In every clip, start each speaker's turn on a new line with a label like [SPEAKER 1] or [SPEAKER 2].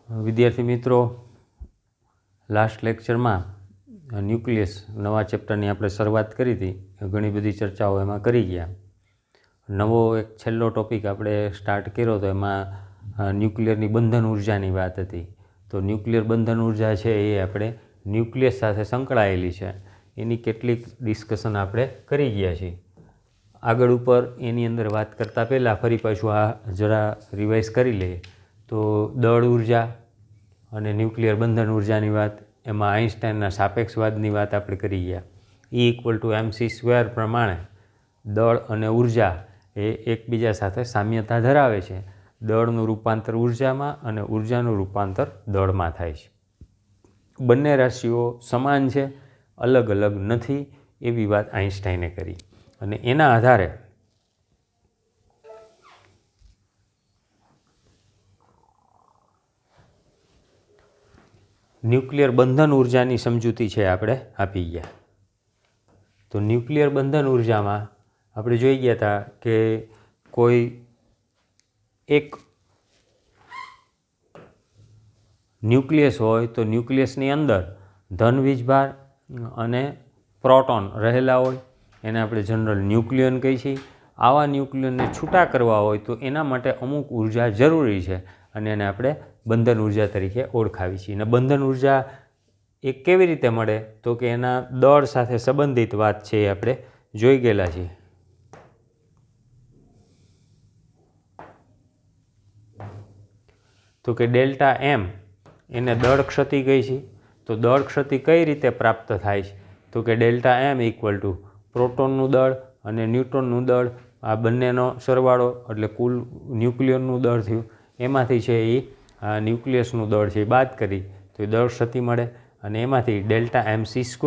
[SPEAKER 1] વિદ્યાર્થી મિત્રો, લાસ્ટ લેક્ચરમાં ન્યુક્લિયસ નવા ચેપ્ટરની આપણે શરૂઆત કરી હતી. ઘણી બધી ચર્ચાઓ એમાં કરી ગયા. નવો એક છેલ્લો ટૉપિક આપણે સ્ટાર્ટ કર્યો તો એમાં ન્યુક્લિયરની બંધન ઉર્જાની વાત હતી. તો ન્યુક્લિયર બંધન ઉર્જા છે એ આપણે ન્યુક્લિયસ સાથે સંકળાયેલી છે એની કેટલીક ડિસ્કશન આપણે કરી ગયા છીએ. આગળ ઉપર એની અંદર વાત કરતાં પહેલાં ફરી પાછું આ જરા રિવાઇઝ કરી લઈએ. તો દળ ઉર્જા અને ન્યુક્લિયર બંધન ઉર્જાની વાત, એમાં આઇન્સ્ટાઈનના સાપેક્ષવાદની વાત આપણે કરી ગયા. E=mc² પ્રમાણે દળ અને ઉર્જા એ એકબીજા સાથે સામ્યતા ધરાવે છે. દળનું રૂપાંતર ઉર્જામાં અને ઉર્જાનું રૂપાંતર દળમાં થાય છે. બંને રાશિઓ સમાન છે, અલગ અલગ નથી, એવી વાત આઇન્સ્ટાઈને કરી. અને એના આધારે ન્યુક્લિયર બંધન ઉર્જાની સમજૂતી છે આપણે આપી ગયા. તો ન્યુક્લિયર બંધન ઉર્જામાં આપણે જોઈ ગયા હતા કે કોઈ એક ન્યુક્લિયસ હોય તો ન્યુક્લિયસની અંદર ધન વીજભાર અને પ્રોટોન રહેલા હોય, એને આપણે જનરલ ન્યુક્લિયન કહીએ છીએ. આવા ન્યુક્લિયનને છૂટા કરવા હોય તો એના માટે અમુક ઉર્જા જરૂરી છે અને એને આપણે બંધન ઉર્જા તરીકે ઓળખાવી છીએ. અને બંધન ઉર્જા એ કેવી રીતે મળે તો કે એના દળ સાથે સંબંધિત વાત છે એ આપણે જોઈ ગયેલા છીએ. તો કે ડેલ્ટા એમ એને દળ ક્ષતિ કહી છે. તો દળ ક્ષતિ કઈ રીતે પ્રાપ્ત થાય છે તો કે ડેલ્ટા એમ = પ્રોટોનનું દળ અને ન્યુટ્રોનનું દળ, આ બંનેનો સરવાળો એટલે કુલ ન્યુક્લિયરનું દળ થયું. એમાંથી છે એ ન્યુક્લિયસનું દળ છે એ બાદ કરી તો એ દળ ક્ષતિ મળે અને એમાંથી ડેલ્ટા mc²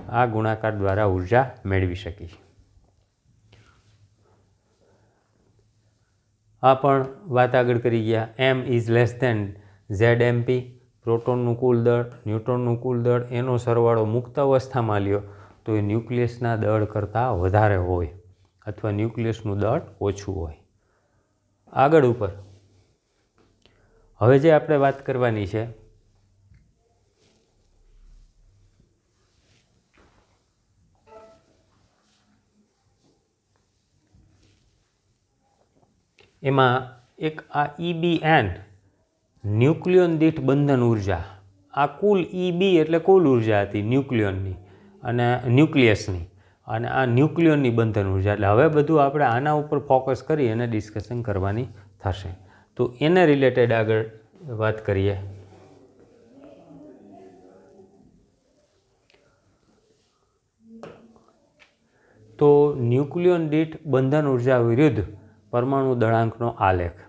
[SPEAKER 1] આ ગુણાકાર દ્વારા ઉર્જા મેળવી શકી. આ પણ વાત આગળ કરી ગયા. m=Zmp, પ્રોટોનનું કુલ દળ, ન્યુટ્રોનનું કુલ દળ, એનો સરવાળો મુક્ત અવસ્થામાં લ્યો તો એ ન્યુક્લિયસના દળ કરતાં વધારે હોય અથવા ન્યુક્લિયસનું દળ ઓછું હોય. આગળ ઉપર હવે જે આપણે વાત કરવાની છે એમાં એક આ EBN ન્યુક્લિયન દીઠ બંધન ઉર્જા, આ કુલ EB એટલે કુલ ઉર્જા હતી ન્યુક્લિયનની અને ન્યુક્લિયસની, અને આ ન્યુક્લિયનની બંધન ઉર્જા. એટલે હવે બધું આપણે આના ઉપર ફોકસ કરી અને ડિસ્કશન કરવાની થશે. તો એને રિલેટેડ આગળ વાત કરીએ. તો ન્યુક્લિયન દીઠ બંધન ઉર્જા વિરુદ્ધ પરમાણુ દળાંકનો આલેખ.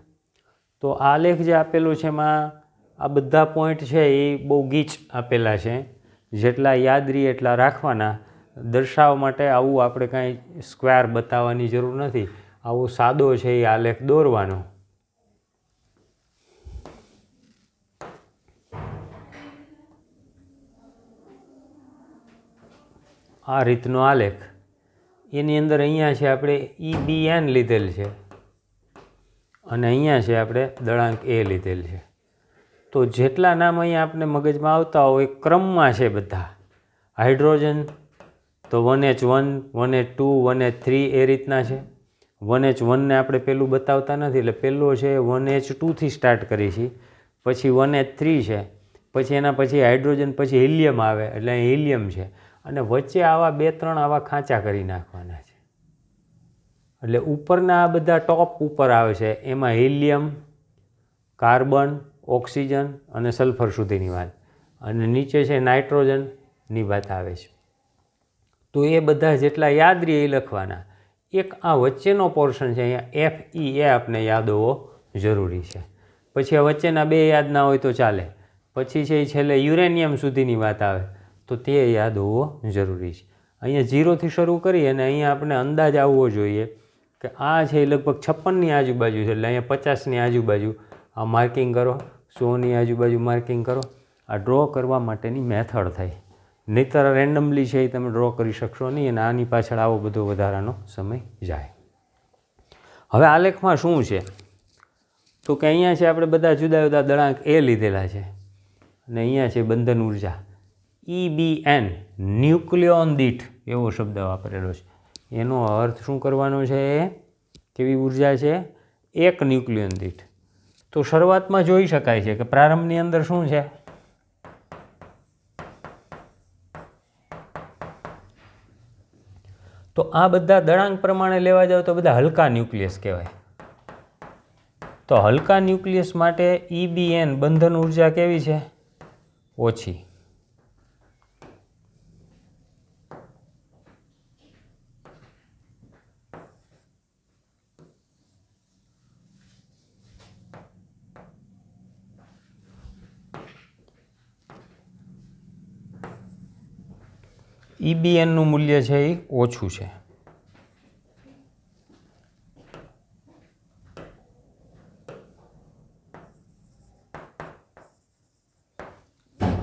[SPEAKER 1] તો આલેખ જે આપેલો છે એમાં આ બધા પોઈન્ટ છે એ બહુ ગીચ આપેલા છે. જેટલા યાદ રહીએ એટલા રાખવાના. દર્શાવવા માટે આવું આપણે કાંઈ સ્ક્વેર બતાવવાની જરૂર નથી. આવો સાદો છે એ આલેખ દોરવાનો. આ રીતનો આલેખ. એની અંદર અહીંયા છે આપણે EBN લીધેલ છે અને અહીંયા છે આપણે દળાંક A લીધેલ છે. તો જેટલા નામ અહીંયા આપણે મગજમાં આવતા હોય એ ક્રમમાં છે બધા. હાઇડ્રોજન તો 1H1, 1H2, 1H3 એ રીતના છે. 1H1ને આપણે પહેલું બતાવતા નથી એટલે પહેલો છે 1H2થી સ્ટાર્ટ કરી છીએ, પછી 1H3 છે, પછી એના પછી હાઇડ્રોજન, પછી હિલિયમ આવે એટલે અહીં હિલિયમ છે, અને વચ્ચે આવા 2-3 આવા ખાંચા કરી નાખવાના છે. એટલે ઉપરના આ બધા ટોપ ઉપર આવે છે એમાં હિલિયમ, કાર્બન, ઓક્સિજન અને સલ્ફર સુધીની વાત, અને નીચે છે નાઇટ્રોજનની વાત આવે છે. તો એ બધા જેટલા યાદ રહે એ લખવાના. એક આ વચ્ચેનો પોર્શન છે અહીંયા FE એ આપણે યાદ હોવો જરૂરી છે. પછી આ વચ્ચેના 2 યાદ ના હોય તો ચાલે. પછી છે એ છેલ્લે યુરેનિયમ સુધીની વાત આવે તો તે યાદ હોવો જરૂરી છે. અહીંયા 0થી શરૂ કરી અને અહીંયા આપણે અંદાજ આવવો જોઈએ કે આ છે એ લગભગ 56ની આજુબાજુ છે એટલે અહીંયા 50ની આજુબાજુ આ માર્કિંગ કરો, 100ની આજુબાજુ માર્કિંગ કરો. આ ડ્રો કરવા માટેની મેથડ થાય. નહીંતર રેન્ડમલી છે એ તમે ડ્રો કરી શકશો નહીં અને આની પાછળ આવો બધો વધારાનો સમય જાય. હવે આલેખમાં શું છે તો કે અહીંયા છે આપણે બધા જુદા જુદા દળાંક એ લીધેલા છે અને અહીંયા છે બંધન ઉર્જા EBN, ન્યુક્લિયોન દીઠ એવો શબ્દ વાપરેલો છે. એનો અર્થ શું કરવાનો છે? કેવી ઉર્જા છે? એક ન્યુક્લિયોન દીઠ. તો શરૂઆતમાં જોઈ શકાય છે કે પ્રારંભની અંદર શું છે? તો આ બધા દળાંક પ્રમાણે લેવા જાવ તો બધા હલકા ન્યુક્લિયસ કહેવાય. તો હલકા ન્યુક્લિયસ માટે EBN બંધન ઉર્જા કેવી છે? ઓછી. EBNનું મૂલ્ય છે એ ઓછું છે.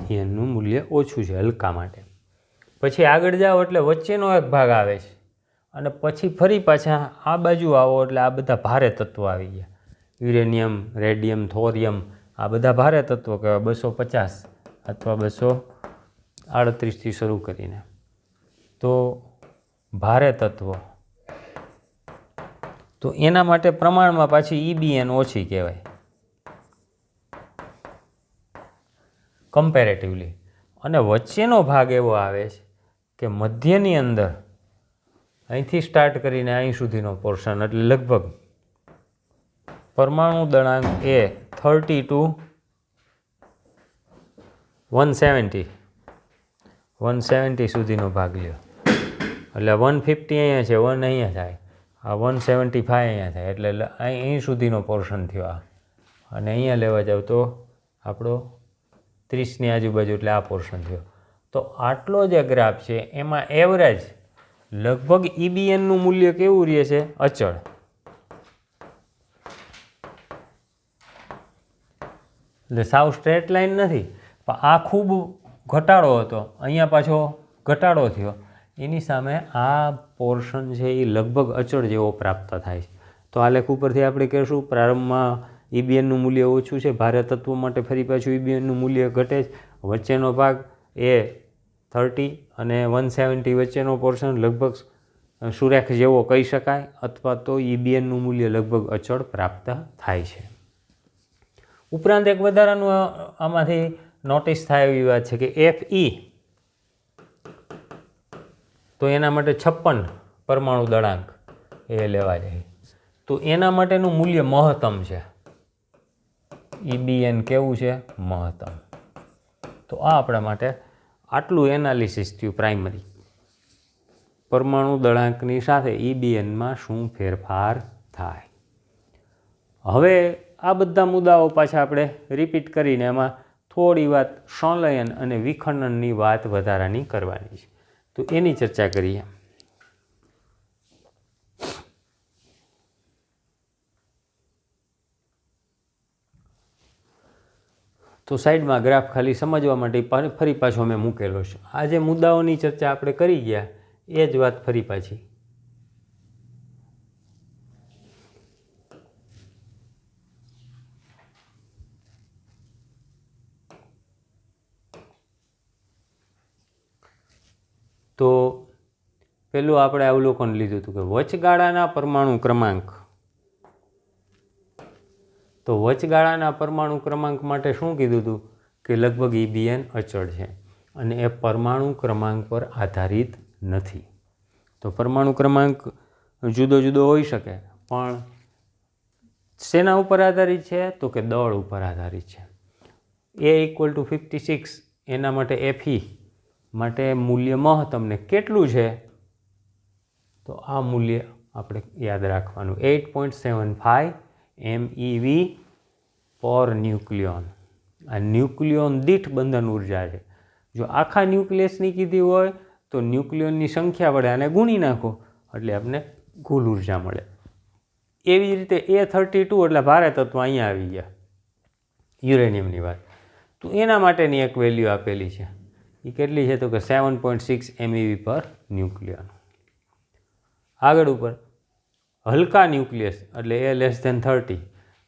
[SPEAKER 1] એનું મૂલ્ય ઓછું છે હલકા માટે. પછી આગળ જાઓ એટલે વચ્ચેનો એક ભાગ આવે છે અને પછી ફરી પાછા આ બાજુ આવો એટલે આ બધા ભારે તત્વો આવી ગયા. યુરેનિયમ, રેડિયમ, થોરિયમ, આ બધા ભારે તત્વો કહેવાય. 250 અથવા 238થી શરૂ કરીને. તો ભારે તત્વો, તો એના માટે પ્રમાણમાં પાછી EBN ઓછી કહેવાય કમ્પેરેટિવલી. અને વચ્ચેનો ભાગ એવો આવે છે કે મધ્યની અંદર અહીંથી સ્ટાર્ટ કરીને અહીં સુધીનો પોર્શન એટલે લગભગ પરમાણુ દળાંક એ 30 to 170 સુધીનો ભાગ લ્યો. એટલે 150 અહીંયા છે, 1 અહીંયા થાય, આ 175 અહીંયા થાય, એટલે અહીં સુધીનો પોર્શન થયો આ. અને અહીંયા લેવા જાવ તો આપણો 30ની આજુબાજુ એટલે આ પોર્શન થયો. તો આટલો જે ગ્રાફ છે એમાં એવરેજ લગભગ EBNનું મૂલ્ય કેવું રહે છે? અચળ. એટલે સાવ સ્ટ્રેટ લાઈન નથી, પણ આ ખૂબ ઘટાડો હતો, અહીંયા પાછો ઘટાડો થયો. એની સામે આ પોર્શન છે એ લગભગ અચળ જેવો પ્રાપ્ત થાય છે. તો આ લેખ ઉપરથી આપણે કહેશું પ્રારંભમાં EBNનું મૂલ્ય ઓછું છે, ભારે તત્વો માટે ફરી પાછું EBNનું મૂલ્ય ઘટે છે. વચ્ચેનો ભાગ એ 30 અને 170 વચ્ચેનો પોર્શન લગભગ સુરેખ જેવો કહી શકાય, અથવા તો EBNનું મૂલ્ય લગભગ અચળ પ્રાપ્ત થાય છે. ઉપરાંત એક વધારાનું આમાંથી નોટિસ થાય એવી વાત છે કે FE, તો એના માટે 56 પરમાણુ દળાંક એ લેવા જાય. તો એના માટેનું મૂલ્ય મહત્તમ છે. EBN કેવું છે? મહત્તમ. તો આ આપણા માટે આટલું એનાલિસિસ થયું પ્રાઇમરી. પરમાણુ દળાંકની સાથે EBNમાં શું ફેરફાર થાય. હવે આ બધા મુદ્દાઓ પાછા આપણે રિપીટ કરીને એમાં થોડી વાત સંલયન અને વિખંડનની વાત વધારાની કરવાની છે. તો એની ચર્ચા કરીએ. તો સાઈડમાં ગ્રાફ ખાલી સમજવા માટે ફરી પાછો મેં મૂકેલો છે. આ જે મુદ્દાઓની ચર્ચા આપણે કરી ગયા એ જ વાત ફરી પાછી. તો પેલું આપણે અવલોકન લીધું હતું કે વચગાળાના પરમાણુ ક્રમાંક. તો વચગાળાના પરમાણુ ક્રમાંક માટે શું કીધું હતું કે લગભગ EBN અચળ છે અને એ પરમાણુ ક્રમાંક પર આધારિત નથી. તો પરમાણુ ક્રમાંક જુદો જુદો હોઈ શકે, પણ શેના ઉપર આધારિત છે? તો કે દળ ઉપર આધારિત છે. A = 56 એના માટે FE માટે મૂલ્ય મહત્તમ ને કેટલું છે? તો આ મૂલ્ય આપણે યાદ રાખવાનું, 8.75 MeV પર ન્યુક્લિયોન. આ ન્યુક્લિયોન દીઠ બંધન ઉર્જા છે. જો આખા ન્યુક્લિયસની કીધી હોય તો ન્યુક્લિયોનની સંખ્યા વડે આને ગુણી નાખો એટલે આપણને કુલ ઉર્જા મળે. એવી રીતે A32 એટલે ભારે તત્વ અહીંયા આવી ગયા, યુરેનિયમની વાત. તો એના માટેની એક વેલ્યુ આપેલી છે. એ કેટલી છે? તો કે 7.6 MeV પર ન્યુક્લિયોન. આગળ ઉપર હલકા ન્યુક્લિયસ એટલે A <30,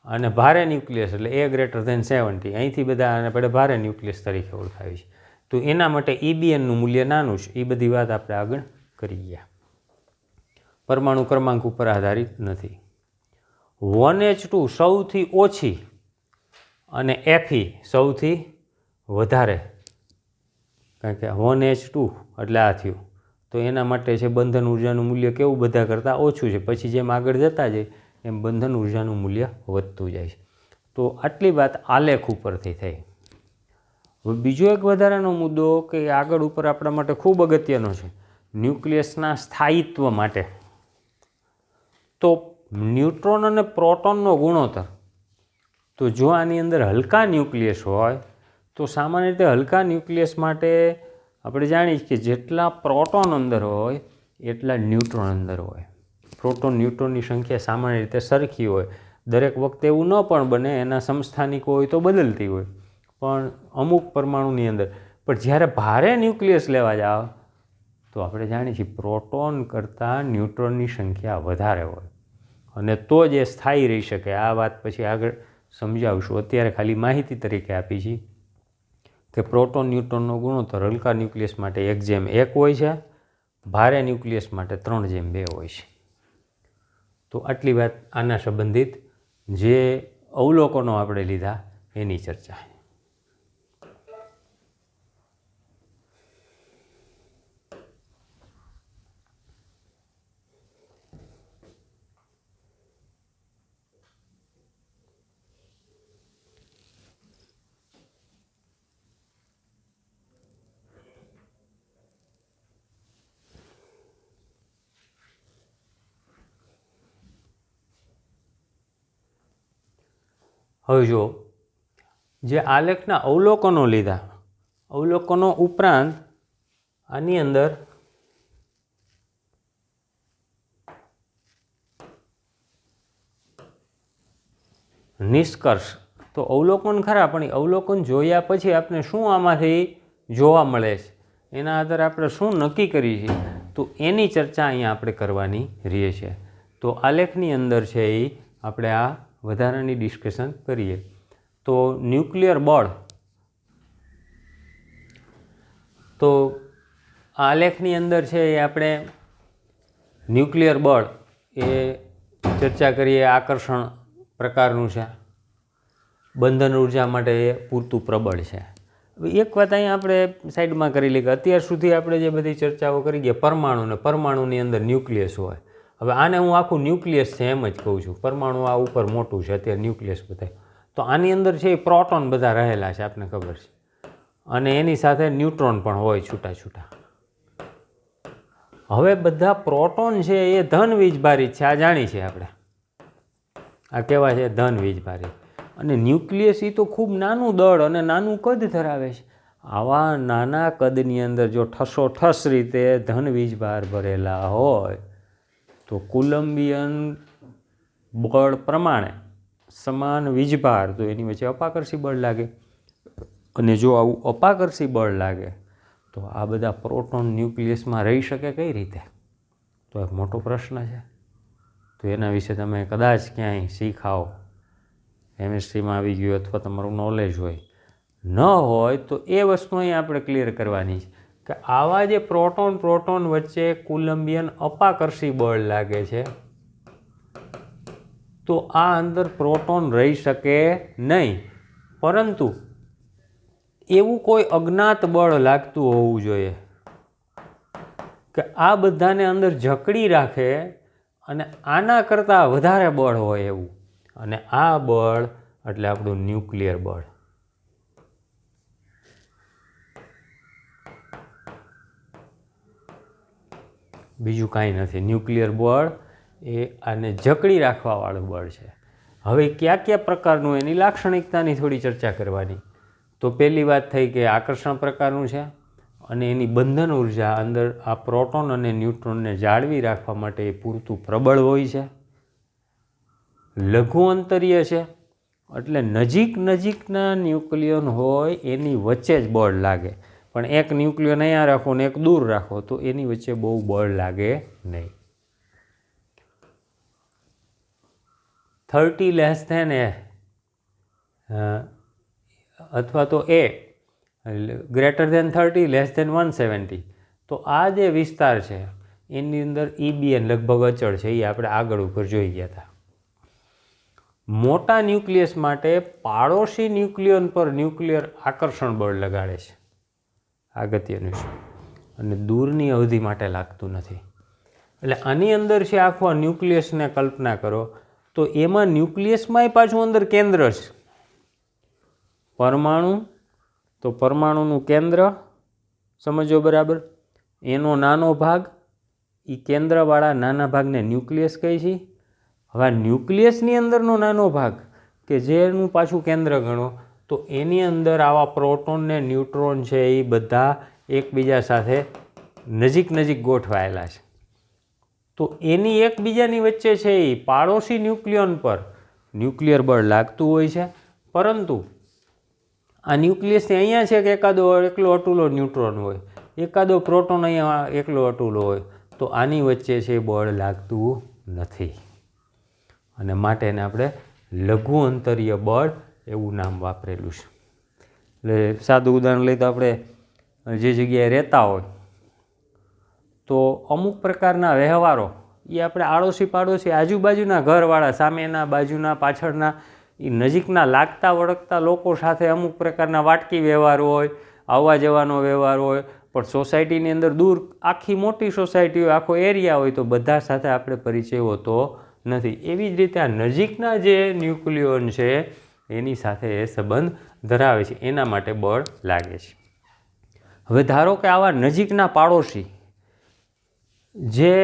[SPEAKER 1] અને ભારે ન્યુક્લિયસ એટલે A ગ્રેટર ધેન 70, અહીંથી બધા આને આપણે ભારે ન્યુક્લિયસ તરીકે ઓળખાવી છે. તો એના માટે EBNનું મૂલ્ય નાનું છે. એ બધી વાત આપણે આગળ કરી ગયા. પરમાણુ ક્રમાંક ઉપર આધારિત નથી. 1H2 સૌથી ઓછી અને Fe સૌથી વધારે, કારણ કે 1H2 એટલે આ થયું. તો એના માટે છે બંધન ઉર્જાનું મૂલ્ય કેવું બધા કરતાં ઓછું છે. પછી જેમ આગળ જતા જાય એમ બંધન ઉર્જાનું મૂલ્ય વધતું જાય છે. તો આટલી વાત આલેખ ઉપરથી થઈ. હવે બીજો એક વધારાનો મુદ્દો કે આગળ ઉપર આપણા માટે ખૂબ અગત્યનો છે, ન્યુક્લિયસના સ્થાયિત્વ માટે. તો ન્યુટ્રોન અને પ્રોટોનનો ગુણોત્તર, તો જો આની અંદર હલકા ન્યુક્લિયસ હોય તો સામાન્ય રીતે હલકા ન્યુક્લિયસ માટે આપણે જાણીએ કે જેટલા પ્રોટોન અંદર હોય એટલા ન્યુટ્રોન અંદર હોય. પ્રોટોન ન્યુટ્રોનની સંખ્યા સામાન્ય રીતે સરખી હોય. દરેક વખતે એવું ન પણ બને, એના સમસ્થાનિકો હોય તો બદલતી હોય, પણ અમુક પરમાણુની અંદર. પણ જ્યારે ભારે ન્યુક્લિયસ લેવા જાઓ તો આપણે જાણીએ છીએ પ્રોટોન કરતાં ન્યુટ્રોનની સંખ્યા વધારે હોય, અને તો જ એ સ્થાયી રહી શકે. આ વાત પછી આગળ સમજાવશું. અત્યારે ખાલી માહિતી તરીકે આપી છે કે પ્રોટોન ન્યુટ્રોનનો ગુણોત્તર હલકા ન્યુક્લિયસ માટે 1:1 હોય છે, ભારે ન્યુક્લિયસ માટે 3:2 હોય છે. તો આટલી વાત આના સંબંધિત જે અવલોકનો આપણે લીધા એની ચર્ચા. હવે જો જે આલેખના અવલોકનો લીધા, અવલોકનો ઉપરાંત આની અંદર નિષ્કર્ષ, તો અવલોકન ખરા, પણ એ અવલોકન જોયા પછી આપણે શું આમાંથી જોવા મળે છે, એના આધારે આપણે શું નક્કી કરીએ છીએ, તો એની ચર્ચા અહીંયા આપણે કરવાની રહે છે. તો આલેખની અંદર છે એ આપણે આ વધારાની ડિસ્કશન કરીએ. તો ન્યુક્લિયર બળ, તો આલેખની અંદર છે એ આપણે ન્યુક્લિયર બળ એ ચર્ચા કરીએ. આકર્ષણ પ્રકારનું છે, બંધન ઉર્જા માટે એ પૂરતું પ્રબળ છે. એક વાત અહીંયા આપણે સાઈડમાં કરી લઈએ કે અત્યાર સુધી આપણે જે બધી ચર્ચાઓ કરી ગયા પરમાણુને, પરમાણુની અંદર ન્યુક્લિયસ હોય. હવે આને હું આખું ન્યુક્લિયસ છે એમ જ કહું છું. પરમાણુ આ ઉપર મોટું છે, અત્યારે ન્યુક્લિયસ બધા. તો આની અંદર છે એ પ્રોટોન બધા રહેલા છે, આપને ખબર છે, અને એની સાથે ન્યુટ્રોન પણ હોય છૂટા છૂટા. હવે બધા પ્રોટોન છે એ ધન વીજભારિત છે, આ જાણી છે આપણે. આ કેવા છે? ધન વીજભારિત. અને ન્યુક્લિયસ એ તો ખૂબ નાનું દળ અને નાનું કદ ધરાવે છે. આવા નાના કદની અંદર જો ઠસોઠસ રીતે ધન વીજભાર ભરેલા હોય તો કુલંબિયન બળ પ્રમાણે સમાન વીજભાર, તો એની વચ્ચે અપાકર્ષી બળ લાગે. અને જો આવું અપાકર્ષી બળ લાગે તો આ બધા પ્રોટોન ન્યુક્લિયસમાં રહી શકે કઈ રીતે? તો એક મોટો પ્રશ્ન છે. તો એના વિશે તમે કદાચ ક્યાંય શીખાઓ, કેમિસ્ટ્રીમાં આવી ગયું અથવા તમારું નોલેજ હોય, ન હોય તો એ વસ્તુ અહીં આપણે ક્લિયર કરવાની છે કે આવા જે પ્રોટોન વચ્ચે કુલંબિયન અપાકર્ષી બળ લાગે છે, તો આ અંદર પ્રોટોન રહી શકે નહીં. પરંતુ એવું કોઈ અજ્ઞાત બળ લાગતું હોવું જોઈએ કે આ બધાને અંદર જકડી રાખે અને આના કરતાં વધારે બળ હોય એવું. અને આ બળ એટલે આપણું ન્યુક્લિયર બળ. બીજું કાંઈ નથી. ન્યુક્લિયર બળ એ આને જકડી રાખવાવાળું બળ છે. હવે કયા કયા પ્રકારનું, એની લાક્ષણિકતાની થોડી ચર્ચા કરવાની. તો પહેલી વાત થઈ કે આકર્ષણ પ્રકારનું છે, અને એની બંધન ઉર્જા અંદર આ પ્રોટોન અને ન્યુટ્રોનને જાળવી રાખવા માટે એ પૂરતું પ્રબળ હોય છે. લઘુ અંતરીય છે, એટલે નજીકના ન્યુક્લિયન હોય એની વચ્ચે જ બળ લાગે. પણ એક ન્યુક્લિયન અહીંયા રાખો ને એક દૂર રાખો તો એની વચ્ચે બહુ બળ લાગે નહીં. 30 લેસ ધેન એ અથવા તો એ ગ્રેટર ધેન 30 લેસ ધેન 170, તો આ જે વિસ્તાર છે એની અંદર EBN લગભગ અચળ છે. એ આપણે આગળ ઉપર જોઈ ગયા હતા. મોટા ન્યુક્લિયસ માટે પાડોશી ન્યુક્લિયન પર ન્યુક્લિયર આકર્ષણ બળ લગાડે છે, અગત્યનું છે, અને દૂરની અવધિ માટે લાગતું નથી. એટલે આની અંદર છે આખો ન્યુક્લિયસને કલ્પના કરો તો એમાં ન્યુક્લિયસમાંય પાછું અંદર કેન્દ્ર છે. પરમાણુ, તો પરમાણુનું કેન્દ્ર સમજો બરાબર, એનો નાનો ભાગ, એ કેન્દ્રવાળા નાના ભાગને ન્યુક્લિયસ કહે છે. હવે ન્યુક્લિયસની અંદરનો નાનો ભાગ કે જેનું પાછું કેન્દ્ર ગણો, તો એની અંદર આવા પ્રોટોન ને ન્યુટ્રોન છે એ બધા એકબીજા સાથે નજીક નજીક ગોઠવાયેલા છે. તો એની એકબીજાની વચ્ચે છે એ પાડોશી ન્યુક્લિયન પર ન્યુક્લિયર બળ લાગતું હોય છે. પરંતુ આ ન્યુક્લિયસને અહીંયા છે કે એકાદો એકલો અટુલો ન્યુટ્રોન હોય, એકાદો પ્રોટોન અહીંયા એકલો અટુલો હોય, તો આની વચ્ચે છે બળ લાગતું નથી, અને માટે એને આપણે લઘુ અંતરીય બળ એવું નામ વાપરેલું છે. એટલે સાદું ઉદાહરણ લઈએ તો આપણે જે જગ્યાએ રહેતા હોય તો અમુક પ્રકારના વ્યવહારો એ આપણે આડોશી પાડોશી આજુબાજુના ઘરવાળા, સામેના, બાજુના, પાછળના, એ નજીકના લાગતા વળગતા લોકો સાથે અમુક પ્રકારના વાટકી વ્યવહાર હોય, આવવા જવાનો વ્યવહાર હોય. પણ સોસાયટીની અંદર દૂર આખી મોટી સોસાયટી હોય, આખો એરિયા હોય, તો બધા સાથે આપણે પરિચય હોતો નથી. એવી જ રીતે આ નજીકના જે ન્યુક્લિયોન છે એની સાથે એ સંબંધ ધરાવે છે, એના માટે બળ લાગે છે. હવે ધારો કે આવા નજીકના પાડોશી જે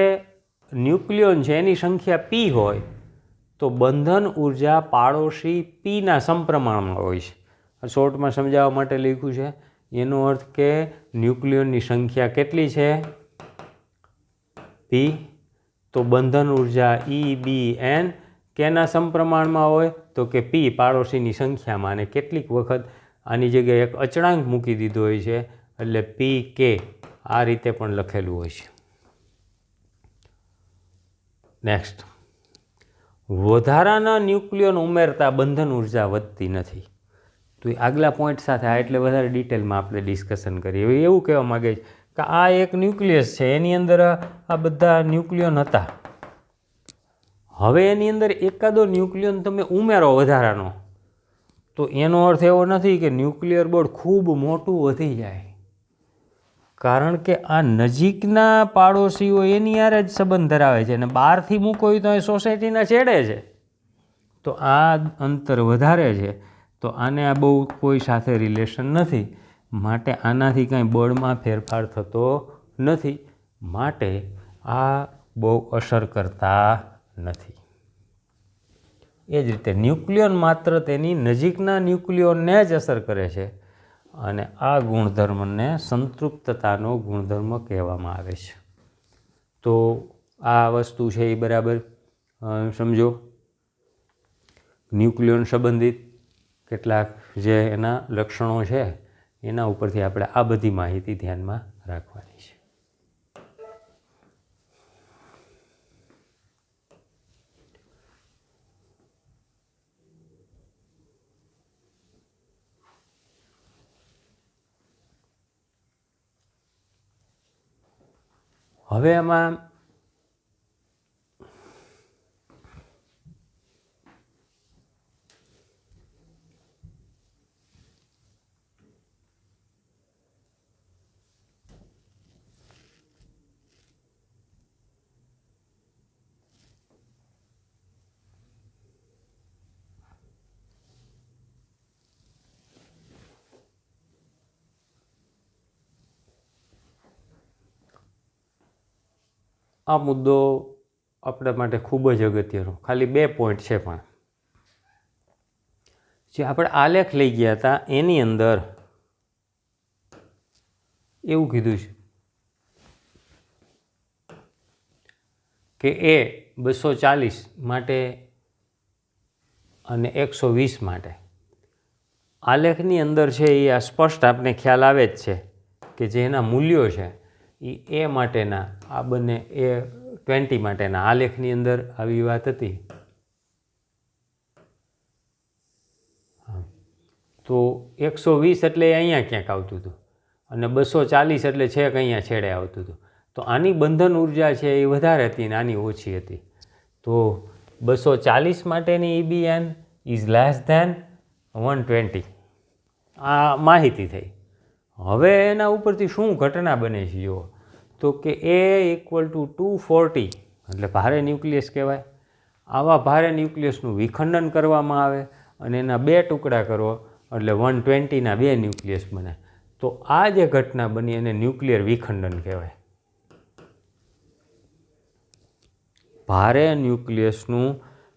[SPEAKER 1] ન્યુક્લિયોન છે એની સંખ્યા P હોય, તો બંધન ઉર્જા પાડોશી Pના સમપ્રમાણમાં હોય છે. શોર્ટમાં સમજાવવા માટે લખ્યું છે. એનો અર્થ કે ન્યુક્લિયોનની સંખ્યા કેટલી છે? P. તો બંધન ઉર્જા EBN કેના સમપ્રમાણમાં હોય? તો કે P પાડોશીની સંખ્યામાં. અને કેટલીક વખત આની જગ્યાએ એક અચળાંક મૂકી દીધો હોય છે, એટલે PK આ રીતે પણ લખેલું હોય છે. નેક્સ્ટ, વધારાના ન્યુક્લિયોન ઉમેરતા બંધન ઉર્જા વધતી નથી. તો એ આગલા પોઈન્ટ સાથે આ એટલે વધારે ડિટેલમાં આપણે ડિસ્કશન કરીએ. હવે એવું કહેવા માગે છે કે આ એક ન્યુક્લિયસ છે, એની અંદર આ બધા ન્યુક્લિયોન હતા. હવે એની અંદર એકાદો ન્યુક્લિયોન તમે ઉમેરો વધારાનો, તો એનો અર્થ એવો નથી કે ન્યુક્લિયર બળ ખૂબ મોટું વધી જાય, કારણ કે આ નજીકના પાડોશીઓ એની યારે જ સંબંધ ધરાવે છે, અને બહારથી મૂકો હોય તો એ સોસાયટીના છેડે છે, તો આ અંતર વધારે છે, તો આને આ બહુ કોઈ સાથે રિલેશન નથી, માટે આનાથી કાંઈ બળમાં ફેરફાર થતો નથી, માટે આ બહુ અસર કરતા નથી. એ જ રીતે ન્યુક્લિયોન માત્ર તેની નજીકના ન્યુક્લિયોનને જ અસર કરે છે, અને આ ગુણધર્મને સંતૃપ્તતાનો ગુણધર્મ કહેવામાં આવે છે. તો આ વસ્તુ છે એ બરાબર સમજો. ન્યુક્લિયોન સંબંધિત કેટલાક જે એના લક્ષણો છે એના ઉપરથી આપણે આ બધી માહિતી ધ્યાનમાં રાખવાની છે. હવે આમાં આ મુદ્દો આપણા માટે ખૂબ જ અગત્યનો, ખાલી 2 પોઈન્ટ છે, પણ જે આપણે આલેખ લઈ ગયા હતા એની અંદર એવું કીધું છે કે એ 240 માટે અને 120 માટે આલેખની અંદર છે એ આ સ્પષ્ટ આપણે ખ્યાલ આવે જ છે કે જે એના મૂલ્યો છે એ માટેના, આ બંને A20 માટેના આલેખની અંદર આવી વાત હતી તો 120 એટલે અહીંયા ક્યાંક આવતું હતું અને 240 એટલે છેક અહીંયા છેડે આવતું હતું. તો આની બંધન ઉર્જા છે એ વધારે હતી અને આની ઓછી હતી. તો 240 માટેની EBN ઇઝ લેસ ધેન 120. આ માહિતી થઈ. હવે એના ઉપરથી શું ઘટના બને છે જુઓ, તો કે A = 240 એટલે ભારે ન્યુક્લિયસ કહેવાય. આવા ભારે ન્યુક્લિયસનું વિખંડન કરવામાં આવે અને એના 2 ટુકડા કરો એટલે 120ના 2 ન્યુક્લિયસ બને. તો આ જે ઘટના બની એને ન્યુક્લિયર વિખંડન કહેવાય. ભારે ન્યુક્લિયસનું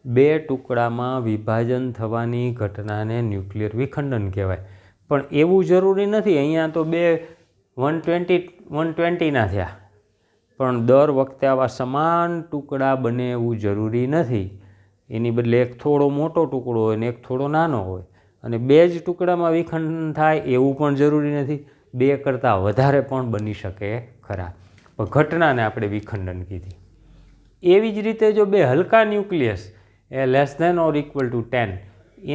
[SPEAKER 1] 2 ટુકડામાં વિભાજન થવાની ઘટનાને ન્યુક્લિયર વિખંડન કહેવાય. પણ એવું જરૂરી નથી. અહીંયા તો 120ના થયા, પણ દર વખતે આવા સમાન ટુકડા બને એવું જરૂરી નથી. એની બદલે એક થોડો મોટો ટુકડો હોય ને એક થોડો નાનો હોય, અને 2 જ ટુકડામાં વિખંડન થાય એવું પણ જરૂરી નથી. 2 કરતાં વધારે પણ બની શકે ખરા, પણ ઘટનાને આપણે વિખંડન કીધી. એવી જ રીતે જો 2 હલકા ન્યુક્લિયસ એ less than or equal to 10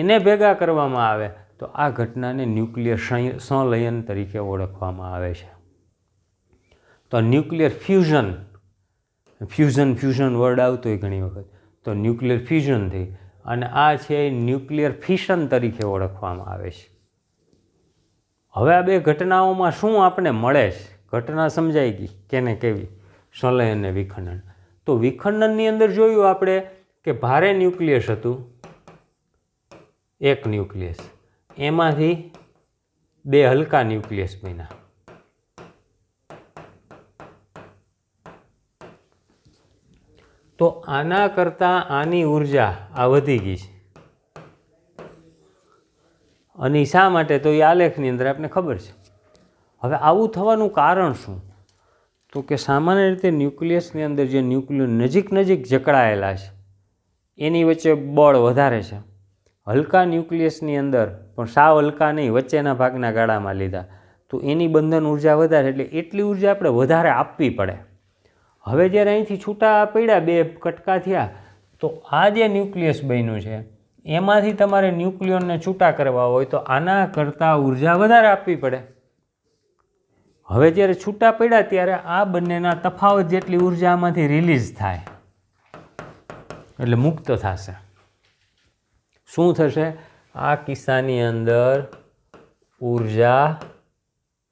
[SPEAKER 1] એને ભેગા કરવામાં આવે તો આ ઘટનાને ન્યુક્લિયર સંલયન તરીકે ઓળખવામાં આવે છે. તો ન્યુક્લિયર ફ્યુઝન વર્ડ આવતો હોય ઘણી વખત, તો ન્યુક્લિયર ફ્યુઝન થઈ અને આ છે ન્યુક્લિયર ફિશન તરીકે ઓળખવામાં આવે છે. હવે આ 2 ઘટનાઓમાં શું આપણને મળે છે? ઘટના સમજાઈ ગઈ કેને કેવી, સંલયન અને વિખંડન. તો વિખંડનની અંદર જોયું આપણે કે ભારે ન્યુક્લિયસ હતું, એક ન્યુક્લિયસ, એમાંથી 2 હલકા ન્યુક્લિયસ બન્યા. તો આના કરતાં આની ઉર્જા આ વધી ગઈ છે. અને શા માટે? તો એ આલેખની અંદર આપણને ખબર છે. હવે આવું થવાનું કારણ શું? તો કે સામાન્ય રીતે ન્યુક્લિયસની અંદર જે ન્યુક્લિયસ નજીક જકડાયેલા છે એની વચ્ચે બળ વધારે છે. હલકા ન્યુક્લિયસની અંદર પણ સાવ હલકા નહીં, વચ્ચેના ભાગના ગાળામાં લીધા તો એની બંધન ઉર્જા વધારે, એટલે એટલી ઉર્જા આપણે વધારે આપવી પડે. હવે જ્યારે અહીંથી છૂટા પડ્યા, 2 કટકા થયા, તો આ જે ન્યુક્લિયસ બન્યું છે એમાંથી તમારે ન્યુક્લિયોનને છૂટા કરવા હોય તો આના કરતાં ઉર્જા વધારે આપવી પડે. હવે જ્યારે છૂટા પડ્યા ત્યારે આ બંનેના તફાવત જેટલી ઉર્જા આમાંથી રિલીઝ થાય એટલે મુક્ત થશે. શું થશે? આ કિસ્સાની અંદર ઉર્જા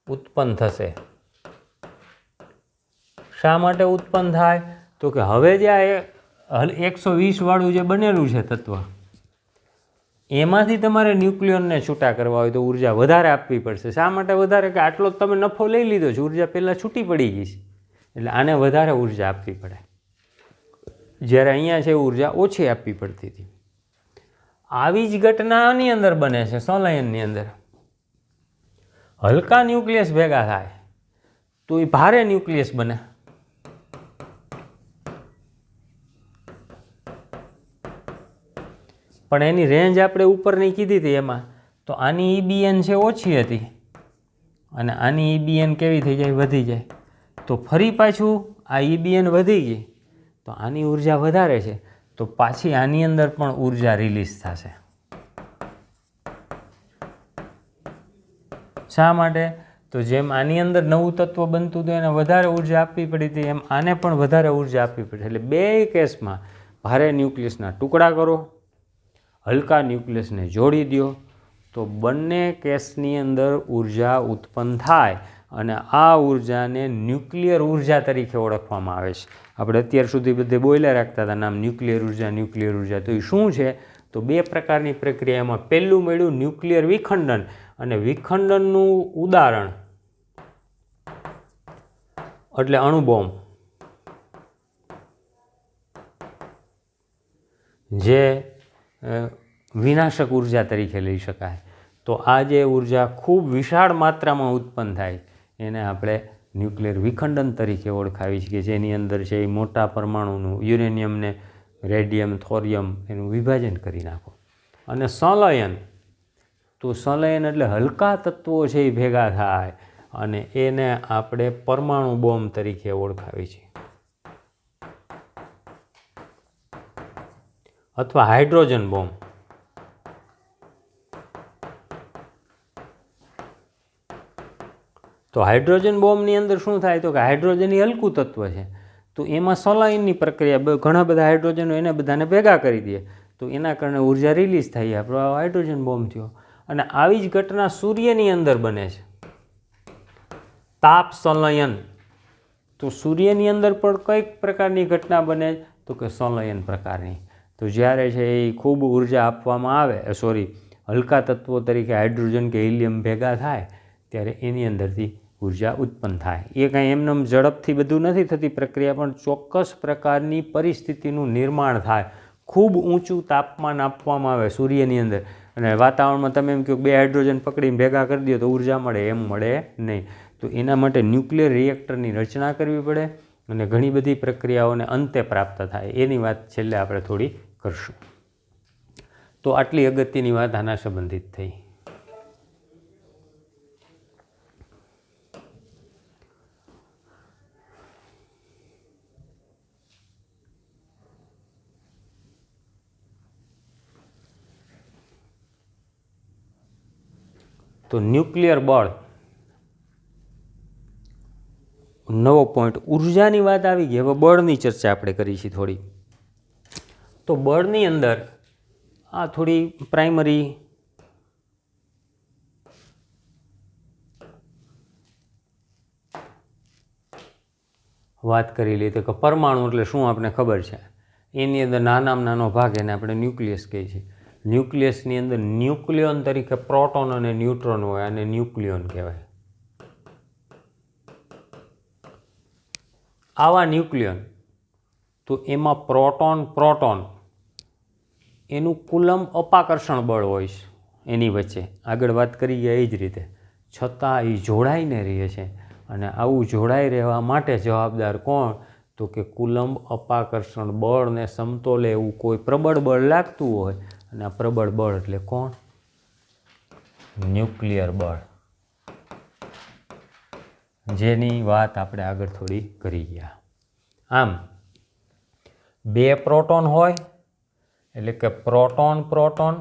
[SPEAKER 1] ઉત્પન્ન થશે. શા માટે ઉત્પન્ન થાય? તો કે હવે જે આ 120 વાળું જે બનેલું છે તત્વ, એમાંથી તમારે ન્યુક્લિયોનને છૂટા કરવા હોય તો ઉર્જા વધારે આપવી પડશે. શા માટે વધારે? કે આટલો તમે નફો લઈ લીધો છે, ઉર્જા પહેલાં છૂટી પડી ગઈ છે, એટલે આને વધારે ઉર્જા આપવી પડે. જ્યારે અહીંયા છે ઉર્જા ઓછી આપવી પડતી હતી. આવી જ ઘટના આની અંદર બને છે, સંલયનની અંદર. હલકા ન્યુક્લિયસ ભેગા થાય તો એ ભારે ન્યુક્લિયસ બને. પણ એની રેન્જ આપણે ઉપરની કીધી હતી એમાં તો આની EBN છે ઓછી હતી અને આની EBN કેવી થઈ જાય? વધી જાય. તો ફરી પાછું આ EBN વધી ગઈ તો આની ઉર્જા વધારે છે, તો પાછી આની અંદર પણ ઉર્જા રિલીઝ થશે. શા માટે? તો જેમ આની અંદર નવું તત્વ બનતું હતું એને વધારે ઉર્જા આપવી પડી હતી, એમ આને પણ વધારે ઉર્જા આપવી પડે. એટલે 2 કેસમાં ભારે ન્યુક્લિયસના ટુકડા કરો, હલકા ન્યુક્લિયસને જોડી દો, તો બંને કેસની અંદર ઉર્જા ઉત્પન્ન થાય અને આ ઉર્જાને ન્યુક્લિયર ઉર્જા તરીકે ઓળખવામાં આવે છે. આપણે અત્યાર સુધી બધે બોલ્યા રાખતા હતા નામ ન્યુક્લિયર ઉર્જા. તો એ શું છે? તો 2 પ્રકારની પ્રક્રિયામાં પહેલું મળ્યું ન્યુક્લિયર વિખંડન, અને વિખંડનનું ઉદાહરણ એટલે અણુબોમ્બ, જે વિનાશક ઉર્જા તરીકે લઈ શકાય. તો આ જે ઉર્જા ખૂબ વિશાળ માત્રામાં ઉત્પન્ન થાય એને આપણે ન્યુક્લિયર વિખંડન તરીકે ઓળખાવી છીએ, જેની અંદર છે એ મોટા પરમાણુનું યુરેનિયમ ને રેડિયમ, થોરિયમ એનું વિભાજન કરી નાખો. અને સંલયન, તો સંલયન એટલે હલકા તત્વો છે એ ભેગા થાય અને એને આપણે પરમાણુ બોમ્બ તરીકે ઓળખાવી છીએ, અથવા હાઇડ્રોજન બોમ્બ. તો હાઇડ્રોજન બોમ્બની અંદર શું થાય તો કે હાઇડ્રોજન એ હલકું તત્વ છે, તો એમાં સંલયનની પ્રક્રિયા ઘણા બધા હાઇડ્રોજનો એને બધાને ભેગા કરી દે, તો એના કારણે ઉર્જા રિલીઝ થાય, આપણો હાઇડ્રોજન બોમ્બ થયો. અને આવી જ ઘટના સૂર્યની અંદર બને છે, તાપ સંલયન. તો સૂર્યની અંદર પણ કઈ પ્રકારની ઘટના બને તો કે સંલયન પ્રકારની. તો જ્યારે છે એ ખૂબ ઉર્જા આપવામાં આવે, હલકા તત્વો તરીકે હાઇડ્રોજન કે હિલિયમ ભેગા થાય ત્યારે એની અંદરથી ઉર્જા ઉત્પન્ન થાય. એ કાંઈ એમને ઝડપથી બધું નથી થતી પ્રક્રિયા, પણ ચોક્કસ પ્રકારની પરિસ્થિતિનું નિર્માણ થાય. ખૂબ ઊંચું તાપમાન આપવામાં આવે સૂર્યની અંદર, અને વાતાવરણમાં તમે એમ કહો 2 હાઇડ્રોજન પકડીને ભેગા કરી દો તો ઉર્જા મળે, એમ મળે નહીં. તો એના માટે ન્યુક્લિયર રિએક્ટરની રચના કરવી પડે, અને ઘણી બધી પ્રક્રિયાઓને અંતે પ્રાપ્ત થાય. એની વાત છેલ્લે આપણે થોડી કરશું. તો આટલી અગત્યની વાત આના સંબંધિત થઈ. તો ન્યુક્લિયર બળ, નવો પોઈન્ટ. ઉર્જાની વાત આવી ગઈ, હવે બળની ચર્ચા આપણે કરીશું થોડી. તો બળની અંદર આ થોડી પ્રાઇમરી વાત કરી લઈએ. તો કે પરમાણુ એટલે શું આપણને ખબર છે, એની અંદર નાનામાં નાનો ભાગ એને આપણે ન્યુક્લિયસ કહીએ છીએ. ન્યુક્લિયસની અંદર ન્યુક્લિયોન તરીકે પ્રોટોન અને ન્યુટ્રોન હોય, અને ન્યુક્લિયોન કહેવાય. આવા ન્યુક્લિયોન, તો એમાં પ્રોટોન એનું કુલમ અપાકર્ષણ બળ હોય છે એની વચ્ચે, આગળ વાત કરી ગયા એ જ રીતે, છતાં એ જોડાઈને રહે છે. અને આવું જોડાઈ રહેવા માટે જવાબદાર કોણ તો કે કુલમ અપાકર્ષણ બળને સમતોલે એવું કોઈ પ્રબળ બળ લાગતું હોય, અને આ પ્રબળ બળ એટલે કોણ? ન્યુક્લિયર બળ, જેની વાત આપણે આગળ થોડી કરી ગયા. આમ 2 પ્રોટોન હોય એટલે કે પ્રોટોન 2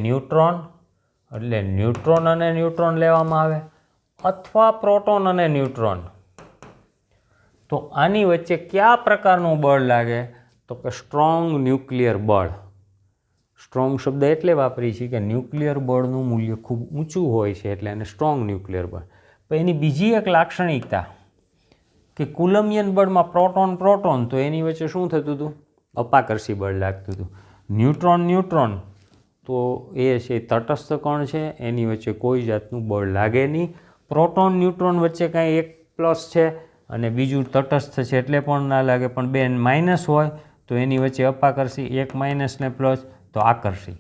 [SPEAKER 1] ન્યુટ્રોન એટલે ન્યુટ્રોન અને ન્યુટ્રોન લેવામાં આવે, અથવા પ્રોટોન અને ન્યુટ્રોન. તો આની વચ્ચે કયા પ્રકારનું બળ લાગે તો કે સ્ટ્રોંગ ન્યુક્લિયર બળ. સ્ટ્રોંગ શબ્દ એટલે વાપરી છે કે ન્યુક્લિયર બળનું મૂલ્ય ખૂબ ઊંચું હોય છે, એટલે એને સ્ટ્રોંગ ન્યુક્લિયર બળ. પણ એની બીજી એક લાક્ષણિકતા કે કુલમિયન બળમાં પ્રોટોન તો એની વચ્ચે શું થતું હતું? અપાકર્ષી બળ લાગતું હતું. ન્યુટ્રોન તો એ છે તટસ્થ કણ છે, એની વચ્ચે કોઈ જાતનું બળ લાગે નહીં. પ્રોટોન ન્યુટ્રોન વચ્ચે કાંઈ એક પ્લસ છે અને બીજું તટસ્થ છે એટલે પણ ના લાગે, પણ 2 માઇનસ હોય તો એની વચ્ચે અપાકર્ષી, 1 માઇનસ ને પ્લસ તો આકર્ષી.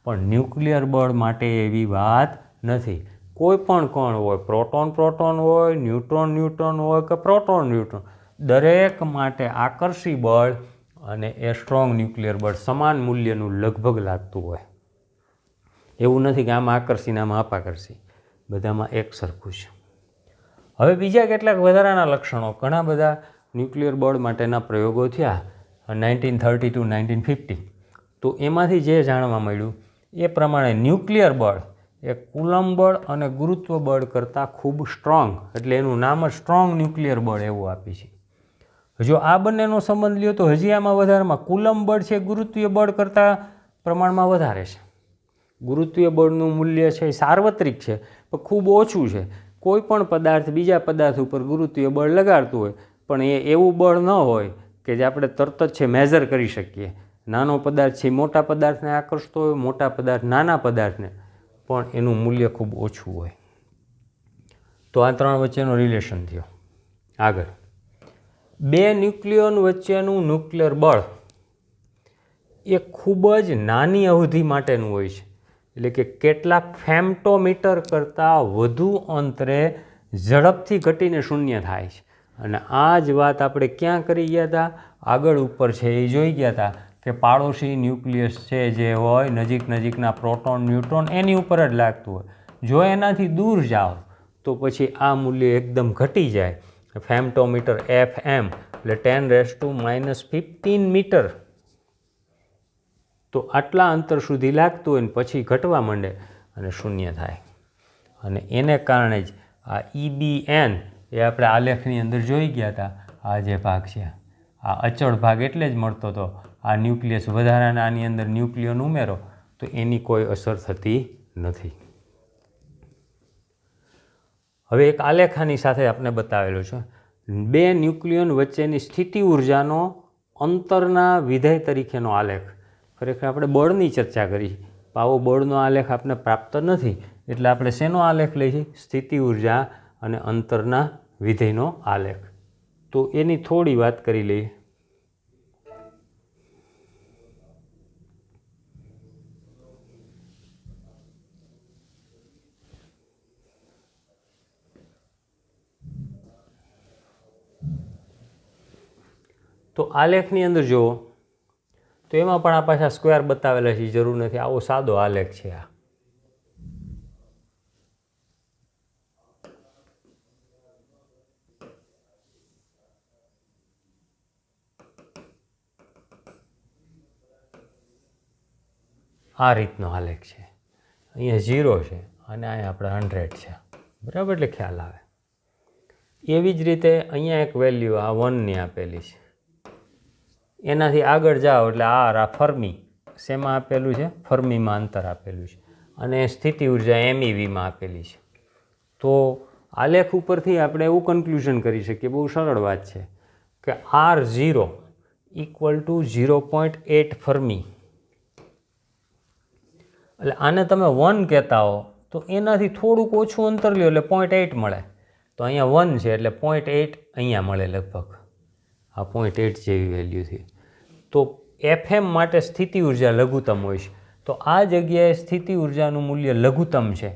[SPEAKER 1] પણ ન્યુક્લિયર બળ માટે એવી વાત નથી. કોઈ પણ કણ હોય, પ્રોટોન હોય, ન્યુટ્રોન હોય કે પ્રોટોન ન્યુટ્રોન, દરેક માટે આકર્ષી બળ અને એ સ્ટ્રોંગ ન્યુક્લિયર બળ સમાન મૂલ્યનું લગભગ લાગતું હોય. એવું નથી કે આમાં આકર્ષી ને આમાં અપાકર્ષી, બધામાં એક સરખું છે. હવે બીજા કેટલાક વધારાના લક્ષણો, ઘણા બધા ન્યુક્લિયર બળ માટેના પ્રયોગો થયા 1930 to 1950. તો એમાંથી જે જાણવા મળ્યું એ પ્રમાણે ન્યુક્લિયર બળ એ કુલમ બળ અને ગુરુત્વ બળ કરતાં ખૂબ સ્ટ્રોંગ, એટલે એનું નામ જ સ્ટ્રોંગ ન્યુક્લિયર બળ એવું આપી છે. જો આ બંનેનો સંબંધ લ્યો તો હજી આમાં વધારામાં કુલમ બળ છે ગુરુત્વીય બળ કરતાં પ્રમાણમાં વધારે છે. ગુરુત્વીય બળનું મૂલ્ય છે એ સાર્વત્રિક છે પણ ખૂબ ઓછું છે. કોઈ પણ પદાર્થ બીજા પદાર્થ ઉપર ગુરુત્વીય બળ લગાડતું હોય પણ એ એવું બળ ન હોય કે જે આપણે તરત જ છે મેઝર કરી શકીએ. નાનો પદાર્થ છે મોટા પદાર્થને આકર્ષતો હોય, મોટા પદાર્થ નાના પદાર્થને, પણ એનું મૂલ્ય ખૂબ ઓછું હોય. તો આ 3 વચ્ચેનો રિલેશન થયો. આગળ 2 ન્યુક્લિયોન વચ્ચેનું ન્યુક્લિયર બળ એ ખૂબ જ નાની અવધિ માટેનું હોય છે, એટલે કે કેટલાક ફેમ્ટોમીટર કરતાં વધુ અંતરે ઝડપથી ઘટીને શૂન્ય થાય છે. અને આ જ વાત આપણે ક્યાં કરી ગયા હતા? આગળ ઉપર છે એ જોઈ ગયા હતા કે પાડોશી ન્યુક્લિયસ છે જે હોય નજીકના પ્રોટોન ન્યુટ્રોન એની ઉપર જ લાગતું હોય. જો એનાથી દૂર જાઓ તો પછી આ મૂલ્ય એકદમ ઘટી જાય. ફેમ્ટોમીટર FM એટલે 10⁻⁻15 મીટર. તો આટલા અંતર સુધી લાગતું હોય ને પછી ઘટવા માંડે અને શૂન્ય થાય. અને એને કારણે જ આ EBN એ આપણે આલેખની અંદર જોઈ ગયા હતા. આ જે ભાગ છે આ અચળ ભાગ એટલે જ મળતો હતો. આ ન્યુક્લિયસ વધારાના આની અંદર ન્યુક્લિયન ઉમેરો તો એની કોઈ અસર થતી નથી. હવે એક આલેખાની સાથે આપણે બતાવેલું છે 2 ન્યુક્લિયન વચ્ચેની સ્થિતિ ઉર્જાનો અંતરના વિધેય તરીકેનો આલેખ. ખરેખર આપણે બળની ચર્ચા કરી, આવો બળનો આલેખ આપણે પ્રાપ્ત નથી એટલે આપણે શેનો આલેખ લઈએ? સ્થિતિ ઉર્જા અને અંતરના વિધેયનો આલેખ. તો એની થોડી વાત કરી લઈએ. તો આલેખની અંદર જુઓ તો એમાં પણ આ પાછા સ્ક્વેર બતાવેલા છે, જરૂર નથી. આવો સાદો આલેખ છે. આ રીતનો આલેખ છે. અહીંયા 0 છે અને અહીંયા આપણે 100 છે, બરાબર? એટલે ખ્યાલ આવે. એવી જ રીતે અહીંયા એક વેલ્યુ આ 1ની આપેલી છે. એનાથી આગળ જાઓ એટલે આ ફર્મી શેમાં આપેલું છે? ફર્મીમાં અંતર આપેલું છે અને સ્થિતિ ઉર્જા MEVમાં આપેલી છે. તો આલેખ ઉપરથી આપણે એવું કન્ક્લુઝન કરી શકીએ, બહુ સરળ વાત છે, કે R0 = 0.8 ફર્મી. એટલે આને તમે 1 કહેતા હો તો એનાથી થોડુંક ઓછું અંતર લ્યો એટલે 0.8 મળે. તો અહીંયા 1 છે એટલે 0.8 અહીંયા મળે લગભગ. આ 0.8 જેવી વેલ્યુથી. તો FM માટે સ્થિતિ ઉર્જા લઘુત્તમ હોય છે. તો આ જગ્યાએ સ્થિતિ ઉર્જાનું મૂલ્ય લઘુત્તમ છે.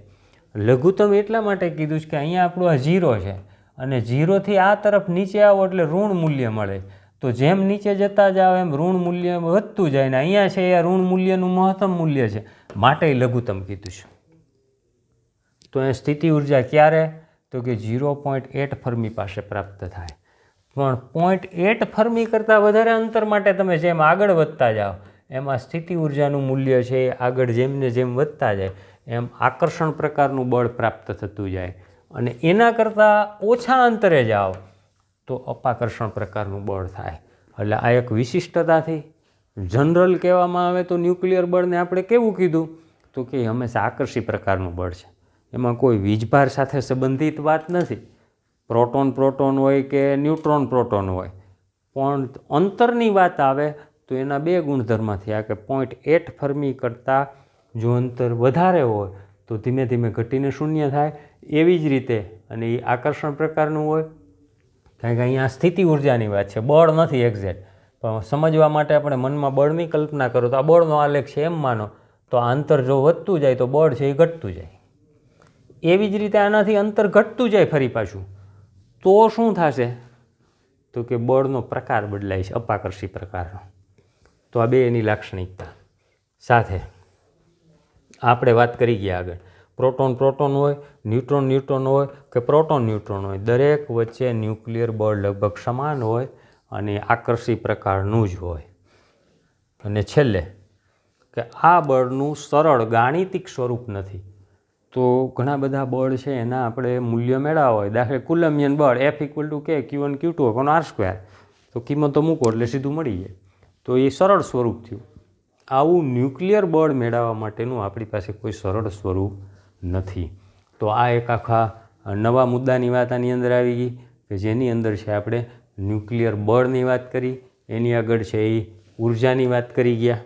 [SPEAKER 1] લઘુત્તમ એટલા માટે કીધું છે કે અહીંયા આપણું આ 0 છે અને 0થી આ તરફ નીચે આવો એટલે ઋણ મૂલ્ય મળે. તો જેમ નીચે જતા જાઓ એમ ઋણ મૂલ્ય વધતું જાય ને અહીંયા છે એ ઋણ મૂલ્યનું મહત્તમ મૂલ્ય છે, માટે લઘુત્તમ કીધું છે. તો એ સ્થિતિ ઉર્જા ક્યારે? તો કે 0.8 ફર્મી પાસે પ્રાપ્ત થાય. પણ 0.8 ફર્મી કરતાં વધારે અંતર માટે તમે જેમ આગળ વધતા જાઓ એમાં સ્થિતિ ઉર્જાનું મૂલ્ય છે એ આગળ જેમને જેમ વધતા જાય એમ આકર્ષણ પ્રકારનું બળ પ્રાપ્ત થતું જાય અને એના કરતાં ઓછા અંતરે જાઓ તો અપાકર્ષણ પ્રકારનું બળ થાય. એટલે આ એક વિશિષ્ટતાથી જનરલ કહેવામાં આવે તો ન્યુક્લિયર બળને આપણે કેવું કીધું? તો કે હંમેશા આકર્ષી પ્રકારનું બળ છે. એમાં કોઈ વીજભાર સાથે સંબંધિત વાત નથી. પ્રોટોન પ્રોટોન હોય કે ન્યુટ્રોન પ્રોટોન હોય, પણ અંતરની વાત આવે તો એના 2 ગુણધર્મ થયા કે 0.8 ફર્મી કરતાં જો અંતર વધારે હોય તો ધીમે ધીમે ઘટીને શૂન્ય થાય. એવી જ રીતે અને એ આકર્ષણ પ્રકારનું હોય, કારણ કે અહીંયા સ્થિતિ ઉર્જાની વાત છે, બળ નથી એક્ઝેક્ટ. પણ સમજવા માટે આપણે મનમાં બળની કલ્પના કરો તો આ બળનો આલેખ છે એમ માનો તો આ અંતર જો વધતું જાય તો બળ છે એ ઘટતું જાય. એવી જ રીતે આનાથી અંતર ઘટતું જાય ફરી પાછું તો શું થશે? તો કે બળનો પ્રકાર બદલાય છે, અપાકર્ષી પ્રકારનો. તો આ 2 એની લાક્ષણિકતા સાથે આપણે વાત કરી ગયા આગળ. પ્રોટોન પ્રોટોન હોય, ન્યુટ્રોન ન્યુટ્રોન હોય કે પ્રોટોન ન્યુટ્રોન હોય, દરેક વચ્ચે ન્યુક્લિયર બળ લગભગ સમાન હોય અને આકર્ષી પ્રકારનું જ હોય. અને છેલ્લે કે આ બળનું સરળ ગાણિતિક સ્વરૂપ નથી. તો ઘણા બધા બળ છે એના આપણે મૂલ્ય મેળવવા હોય, દાખલે કુલમ્બિયન બળ F = K Q1 Q2 R². તો કિંમતો મૂકો એટલે સીધું મળી જાય. તો એ સરળ સ્વરૂપ થયું. આવું ન્યુક્લિયર બળ મેળવવા માટેનું આપણી પાસે કોઈ સરળ સ્વરૂપ નથી. તો આ એક આખા નવા મુદ્દાની વાત આની અંદર આવી ગઈ કે જેની અંદર છે આપણે ન્યુક્લિયર બળની વાત કરી, એની આગળ છે એ ઉર્જાની વાત કરી ગયા.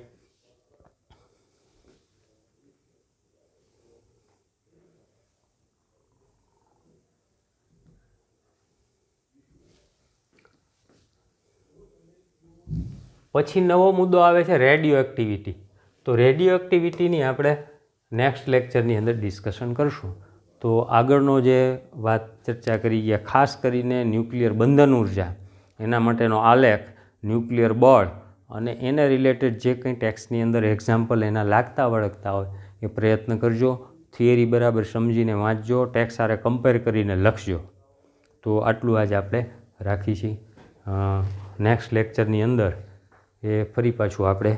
[SPEAKER 1] પછી નવો મુદ્દો આવે છે રેડિયો એક્ટિવિટી. તો રેડિયો એક્ટિવિટીની આપણે નેક્સ્ટ લેક્ચરની અંદર ડિસ્કશન કરશું. તો આગળનો જે વાત ચર્ચા કરી ગયા ખાસ કરીને ન્યુક્લિયર બંધન ઉર્જા, એના માટેનો આલેખ, ન્યુક્લિયર બળ અને એને રિલેટેડ જે કંઈ ટેક્સ્ટની અંદર એક્ઝામ્પલ એના લાગતા વળગતા હોય એ પ્રયત્ન કરજો. થિયરી બરાબર સમજીને વાંચજો, ટેક્સ્ટ સાથે કમ્પેર કરીને લખજો. તો આટલું આજ આપણે રાખી છીએ. નેક્સ્ટ લેક્ચરની અંદર એ ફરી પાછું આપણે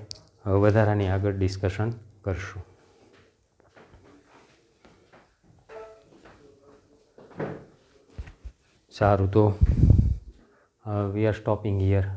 [SPEAKER 1] વધારાની આગળ ડિસ્કશન કરશું. સારું, તો વી આર સ્ટોપિંગ હિયર.